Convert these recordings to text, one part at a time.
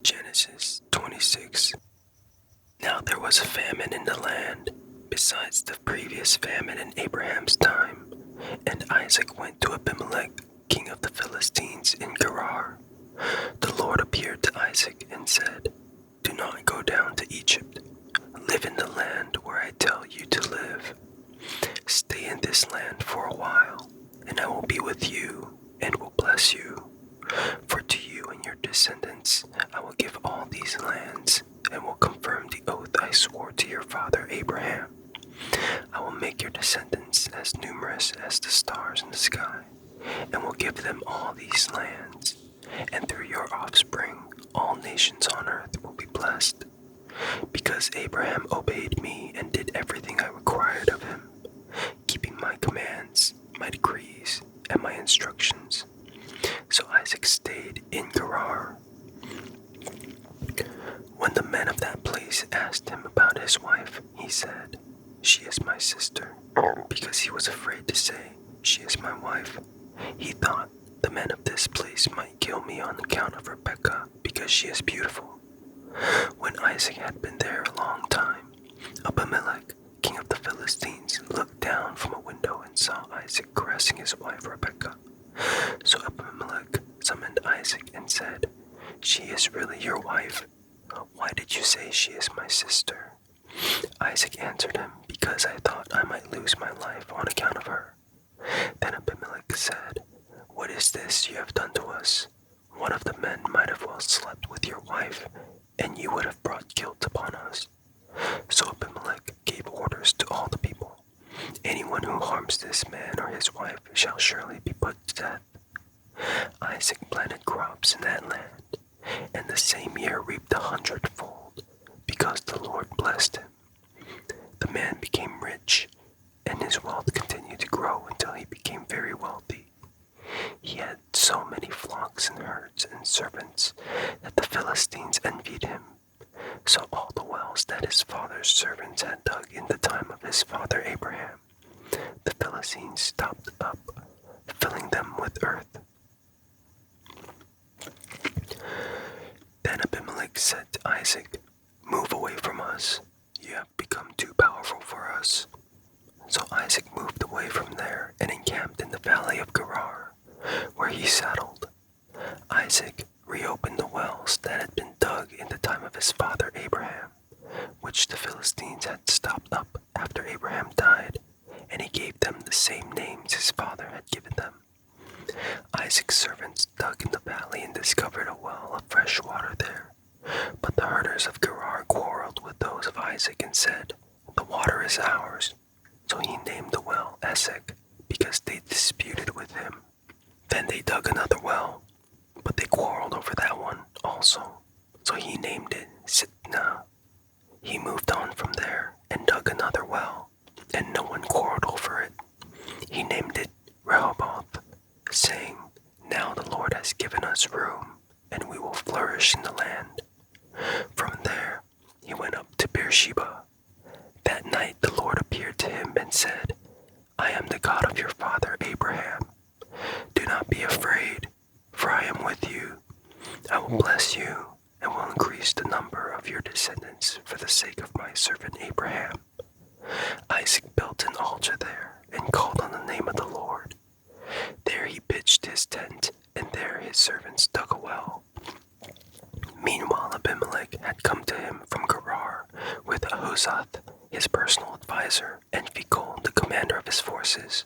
Genesis 26. Now there was a famine in the land, besides the previous famine in Abraham's time, and Isaac went to Abimelech, king of the Philistines, in Gerar. The Lord appeared to Isaac and said, "Do not go down to Egypt. Live in the land where I tell you to live. Stay in this land for a while, and I will be with you and will bless you. For to you and your descendants I will give all these lands, and will confirm the oath I swore to your father Abraham. I will make your descendants as numerous as the stars in the sky, and will give them all these lands, and through your offspring all nations on earth will be blessed. Because Abraham obeyed me and did everything I required of him, keeping my commands, my decrees, and my instructions." So Isaac stayed in Gerar. When the men of that place asked him about his wife, he said, "She is my sister," because he was afraid to say, "She is my wife." He thought, "The men of this place might kill me on account of Rebekah, because she is beautiful." When Isaac had been there a long time, Abimelech, king of the Philistines, looked down from a window and saw Isaac caressing his wife Rebekah. So Abimelech summoned Isaac and said, "She is really your wife. Why did you say she is my sister?" Isaac answered him, "Because I thought I might lose my life on account of her." Then Abimelech said, "What is this you have done to us? One of the men might have well slept with your wife, and you would have brought guilt upon us." So Abimelech gave orders to all the people, "Anyone who harms this man or his wife shall surely be put to death." Isaac planted crops in that land, and the same year reaped 100-fold, because the Lord blessed him. The man became rich, and his wealth continued to grow until he became very wealthy. He had so many flocks and herds and servants that the Philistines envied him. So all the wells that his father's servants had dug in the time of his father Abraham, the Philistines stopped up, filling them with earth. Then Abimelech said to Isaac, "Move away from us. You have become too powerful for us." So Isaac moved away from there and encamped in the valley of Gerar, where he settled. Isaac reopened the wells that had been dug in the time of his father Abraham, which the Philistines had stopped up after Abraham died, and he gave them the same names his father had given them. Isaac's servants dug in the valley and discovered a well of fresh water there. But the herders of Gerar quarreled with those of Isaac and said, "The water is ours." So he named the well Esek, because they disputed with him. Then they dug another well, but they quarreled over that one also. So he named it Sitnah. He moved on from there and dug another well, and no one quarreled over it. He named it Rehoboth, saying, "Now the Lord has given us room, and we will flourish in the land." From there he went up to Beersheba. That night the Lord appeared to him and said, "I am the God of your father Abraham. Do not be afraid, for I am with you. I will bless you and will increase the number of your descendants for the sake of my servant Abraham." Isaac built an altar there and called on the name of the Lord. There he pitched his tent, and there his servants dug a well. Meanwhile Abimelech had come to him from Gerar with Ahuzzath, his personal advisor, and Phicol, the commander of his forces.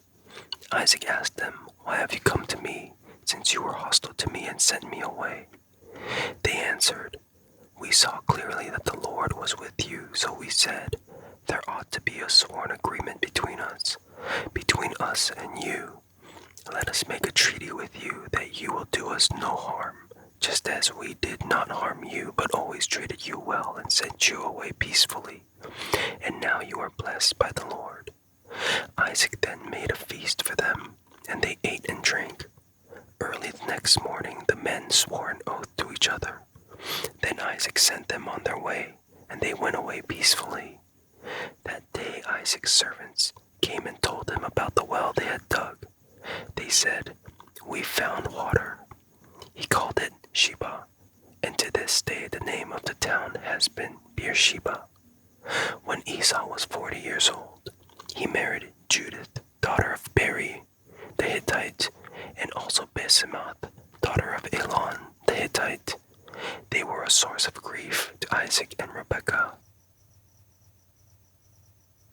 Isaac asked them, "Why have you come to me, since you were hostile to me and sent me away?" They answered, "We saw clearly that the Lord was with you, so we said, 'There ought to be a sworn agreement between us and you. Let us make a treaty with you that you will do us no harm, just as we did not harm you, but always treated you well and sent you away peacefully. And now you are blessed by the Lord.'" Isaac then made a feast for them, and they ate and drank. Early the next morning the men swore an oath to each other. Then Isaac sent them on their way, and they went away peacefully. That day Isaac's servants came and told him about the well they had dug. They said, "We found water." He called it Sheba, and to this day the name of the town has been Beersheba. When Esau was 40 years old, he married Judith, daughter of Beri the Hittite, and also Basemath, daughter of Elon the Hittite. They were a source of grief to Isaac and Rebekah.